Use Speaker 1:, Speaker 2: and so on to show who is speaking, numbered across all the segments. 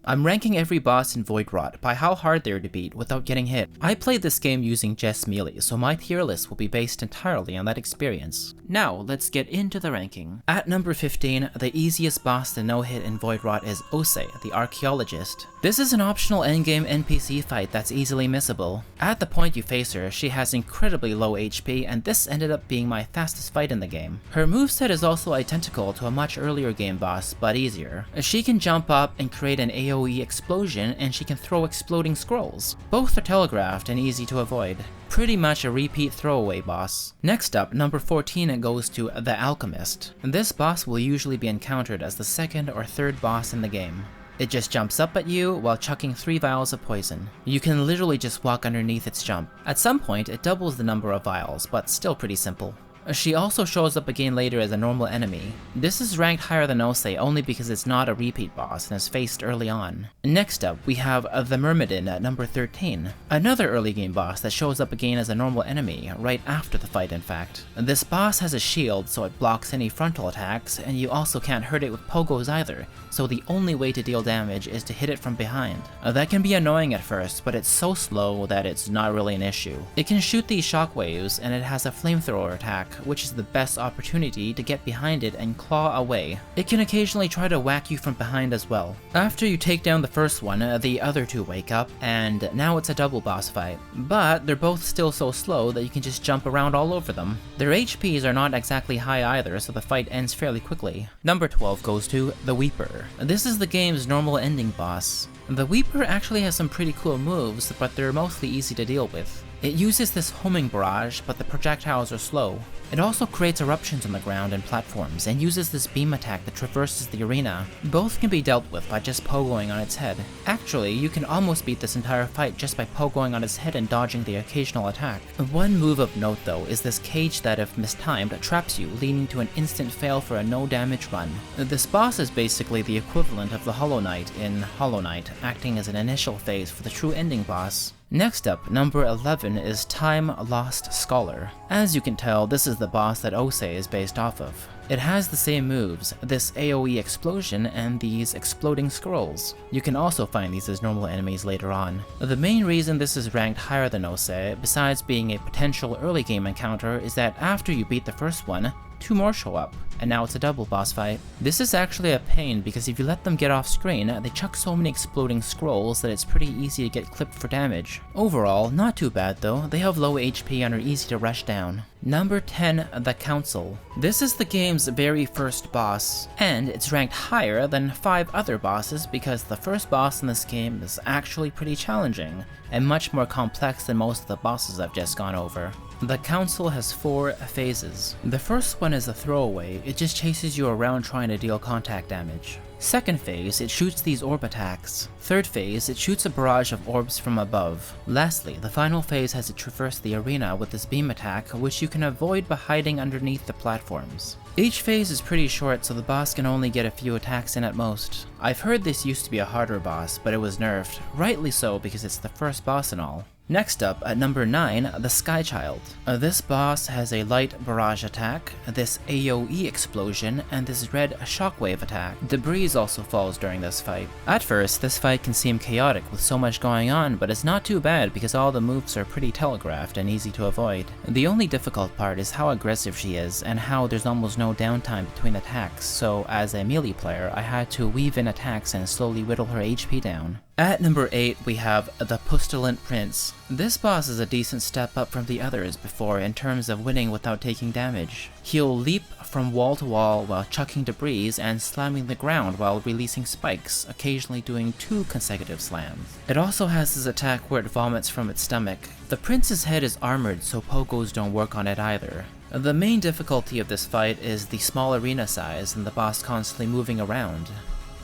Speaker 1: I'm ranking every boss in Voidwrought by how hard they are to beat without getting hit. I played this game using just melee, so my tier list will be based entirely on that experience. Now, let's get into the ranking. At number 15, the easiest boss to no-hit in Voidwrought is Ose, the Archaeologist. This is an optional endgame NPC fight that's easily missable. At the point you face her, she has incredibly low HP, and this ended up being my fastest fight in the game. Her moveset is also identical to a much earlier game boss, but easier. She can jump up and create an AoE explosion, and she can throw exploding scrolls. Both are telegraphed and easy to avoid. Pretty much a repeat throwaway boss. Next up, number 14, it goes to the Alchemist. This boss will usually be encountered as the second or third boss in the game. It just jumps up at you while chucking 3 vials of poison. You can literally just walk underneath its jump. At some point, it doubles the number of vials, but still pretty simple. She also shows up again later as a normal enemy. This is ranked higher than Ose only because it's not a repeat boss and is faced early on. Next up, we have the Myrmidon at number 13. Another early game boss that shows up again as a normal enemy, right after the fight in fact. This boss has a shield so it blocks any frontal attacks, and you also can't hurt it with pogos either, so the only way to deal damage is to hit it from behind. That can be annoying at first, but it's so slow that it's not really an issue. It can shoot these shockwaves, and it has a flamethrower attack, which is the best opportunity to get behind it and claw away. It can occasionally try to whack you from behind as well. After you take down the first one, the other two wake up, and now it's a double boss fight. But they're both still so slow that you can just jump around all over them. Their HPs are not exactly high either, so the fight ends fairly quickly. Number 12 goes to the Weeper. This is the game's normal ending boss. The Weeper actually has some pretty cool moves, but they're mostly easy to deal with. It uses this homing barrage, but the projectiles are slow. It also creates eruptions on the ground and platforms, and uses this beam attack that traverses the arena. Both can be dealt with by just pogoing on its head. Actually, you can almost beat this entire fight just by pogoing on its head and dodging the occasional attack. One move of note though is this cage that if mistimed traps you, leading to an instant fail for a no damage run. This boss is basically the equivalent of the Hollow Knight in Hollow Knight, acting as an initial phase for the true ending boss. Next up, number 11 is Time Lost Scholar. As you can tell, this is the boss that Ose is based off of. It has the same moves, this AoE explosion and these exploding scrolls. You can also find these as normal enemies later on. The main reason this is ranked higher than Ose, besides being a potential early game encounter, is that after you beat the first one, 2 more show up, and now it's a double boss fight. This is actually a pain because if you let them get off screen, they chuck so many exploding scrolls that it's pretty easy to get clipped for damage. Overall, not too bad though, they have low HP and are easy to rush down. Number 10, the Council. This is the game's very first boss, and it's ranked higher than 5 other bosses because the first boss in this game is actually pretty challenging, and much more complex than most of the bosses I've just gone over. The Council has 4 phases. The first one is a throwaway, it just chases you around trying to deal contact damage. Second phase, it shoots these orb attacks. Third phase, it shoots a barrage of orbs from above. Lastly, the final phase has it traverse the arena with this beam attack, which you can avoid by hiding underneath the platforms. Each phase is pretty short, so the boss can only get a few attacks in at most. I've heard this used to be a harder boss, but it was nerfed, rightly so because it's the first boss and all. Next up, at number 9, the Skychild. This boss has a light barrage attack, this AoE explosion, and this red shockwave attack. Debris also falls during this fight. At first, this fight can seem chaotic with so much going on, but it's not too bad because all the moves are pretty telegraphed and easy to avoid. The only difficult part is how aggressive she is, and how there's almost no downtime between attacks, so as a melee player, I had to weave in attacks and slowly whittle her HP down. At number 8, we have the Pustulant Prince. This boss is a decent step up from the others before in terms of winning without taking damage. He'll leap from wall to wall while chucking debris and slamming the ground while releasing spikes, occasionally doing 2 consecutive slams. It also has his attack where it vomits from its stomach. The prince's head is armored, so pogos don't work on it either. The main difficulty of this fight is the small arena size and the boss constantly moving around.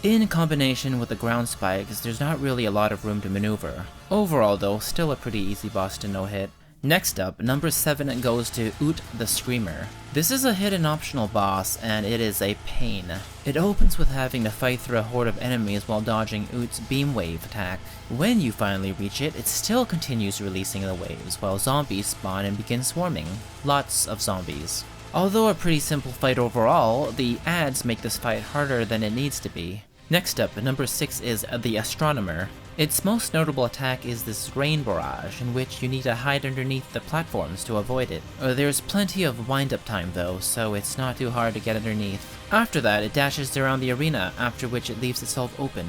Speaker 1: In combination with the ground spikes, there's not really a lot of room to maneuver. Overall though, still a pretty easy boss to no-hit. Next up, number 7 goes to Oot the Screamer. This is a hidden optional boss, and it is a pain. It opens with having to fight through a horde of enemies while dodging Oot's beam wave attack. When you finally reach it, it still continues releasing the waves while zombies spawn and begin swarming. Lots of zombies. Although a pretty simple fight overall, the ads make this fight harder than it needs to be. Next up, at number 6 is the Astronomer. Its most notable attack is this rain barrage, in which you need to hide underneath the platforms to avoid it. There's plenty of wind-up time though, so it's not too hard to get underneath. After that, it dashes around the arena, after which it leaves itself open.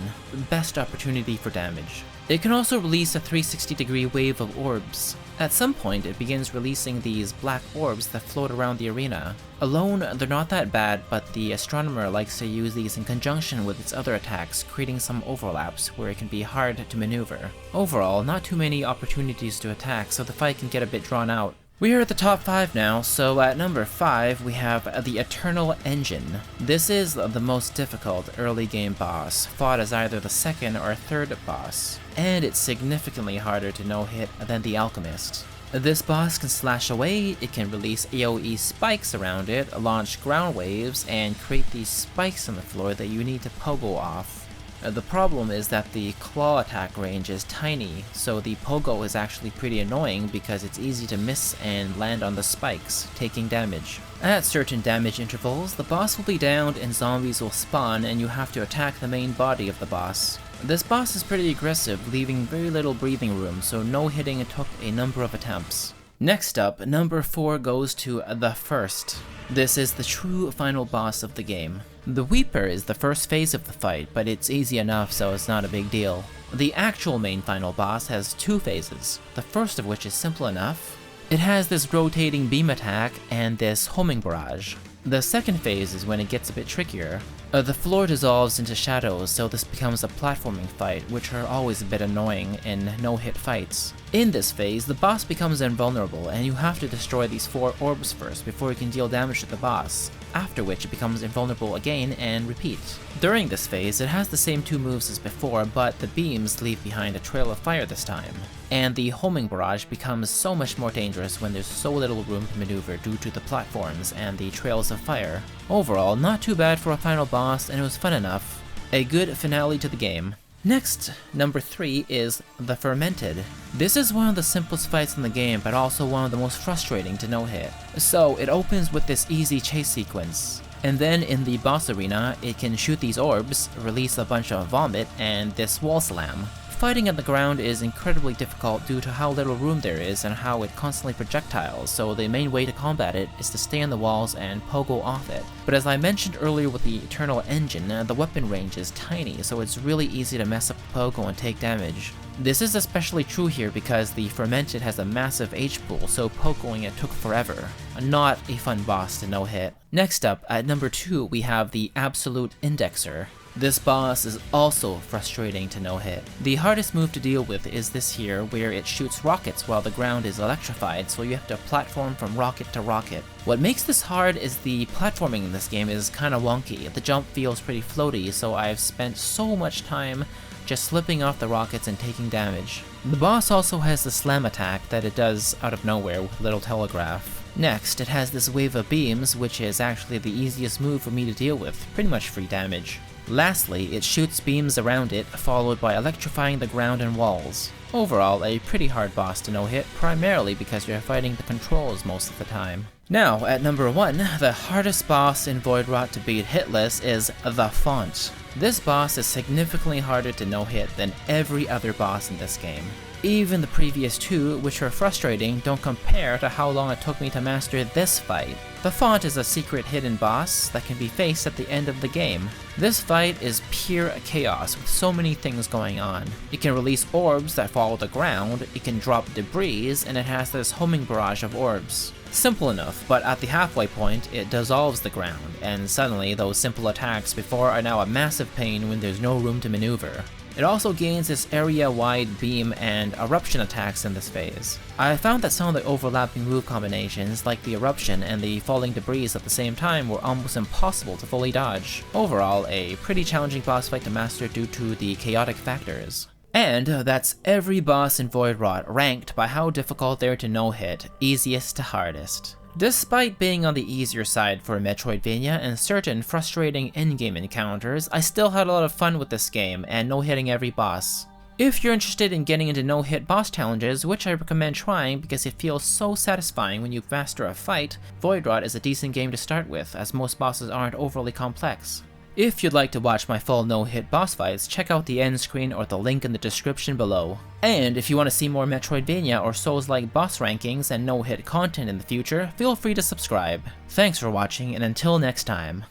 Speaker 1: Best opportunity for damage. It can also release a 360-degree wave of orbs. At some point, it begins releasing these black orbs that float around the arena. Alone, they're not that bad, but the Astronomer likes to use these in conjunction with its other attacks, creating some overlaps where it can be hard to maneuver. Overall, not too many opportunities to attack, so the fight can get a bit drawn out. We are at the top 5 now, so at number 5 we have the Eternal Engine. This is the most difficult early game boss, fought as either the second or third boss, and it's significantly harder to no-hit than the Alchemist. This boss can slash away, it can release AoE spikes around it, launch ground waves, and create these spikes on the floor that you need to pogo off. The problem is that the claw attack range is tiny, so the pogo is actually pretty annoying because it's easy to miss and land on the spikes, taking damage. At certain damage intervals, the boss will be downed and zombies will spawn and you have to attack the main body of the boss. This boss is pretty aggressive, leaving very little breathing room, so no hitting took a number of attempts. Next up, number 4 goes to the First. This is the true final boss of the game. The Weeper is the first phase of the fight, but it's easy enough so it's not a big deal. The actual main final boss has 2 phases, the first of which is simple enough. It has this rotating beam attack and this homing barrage. The second phase is when it gets a bit trickier. The floor dissolves into shadows, so this becomes a platforming fight, which are always a bit annoying in no-hit fights. In this phase, the boss becomes invulnerable, and you have to destroy these 4 orbs first before you can deal damage to the boss, after which it becomes invulnerable again and repeat. During this phase, it has the same 2 moves as before, but the beams leave behind a trail of fire this time. And the homing barrage becomes so much more dangerous when there's so little room to maneuver due to the platforms and the trails of fire. Overall, not too bad for a final boss, and it was fun enough. A good finale to the game. Next, number 3 is the Fermented. This is one of the simplest fights in the game, but also one of the most frustrating to no-hit. So, it opens with this easy chase sequence. And then in the boss arena, it can shoot these orbs, release a bunch of vomit, and this wall slam. Fighting on the ground is incredibly difficult due to how little room there is and how it constantly projectiles, so the main way to combat it is to stay on the walls and pogo off it. But as I mentioned earlier with the Eternal Engine, the weapon range is tiny, so it's really easy to mess up the pogo and take damage. This is especially true here because the Fermented has a massive H pool, so pogoing it took forever. Not a fun boss to no-hit. Next up, at number 2, we have the Absolute Indexer. This boss is also frustrating to no-hit. The hardest move to deal with is this here, where it shoots rockets while the ground is electrified, so you have to platform from rocket to rocket. What makes this hard is the platforming in this game is kinda wonky. The jump feels pretty floaty, so I've spent so much time just slipping off the rockets and taking damage. The boss also has the slam attack that it does out of nowhere with a little telegraph. Next, it has this wave of beams, which is actually the easiest move for me to deal with, pretty much free damage. Lastly, it shoots beams around it, followed by electrifying the ground and walls. Overall, a pretty hard boss to no-hit, primarily because you're fighting the controls most of the time. Now, at number 1, the hardest boss in Voidwrought to beat hitless is the Font. This boss is significantly harder to no-hit than every other boss in this game. Even the previous 2, which are frustrating, don't compare to how long it took me to master this fight. The Font is a secret hidden boss that can be faced at the end of the game. This fight is pure chaos with so many things going on. It can release orbs that follow the ground, it can drop debris, and it has this homing barrage of orbs. Simple enough, but at the halfway point, it dissolves the ground, and suddenly those simple attacks before are now a massive pain when there's no room to maneuver. It also gains this area-wide beam and eruption attacks in this phase. I found that some of the overlapping move combinations, like the eruption and the falling debris at the same time, were almost impossible to fully dodge. Overall, a pretty challenging boss fight to master due to the chaotic factors. And that's every boss in Voidwrought ranked by how difficult they're to no-hit, easiest to hardest. Despite being on the easier side for Metroidvania and certain frustrating in-game encounters, I still had a lot of fun with this game and no-hitting every boss. If you're interested in getting into no-hit boss challenges, which I recommend trying because it feels so satisfying when you master a fight, Voidwrought is a decent game to start with, as most bosses aren't overly complex. If you'd like to watch my full no-hit boss fights, check out the end screen or the link in the description below. And if you want to see more Metroidvania or Souls-like boss rankings and no-hit content in the future, feel free to subscribe. Thanks for watching, and until next time.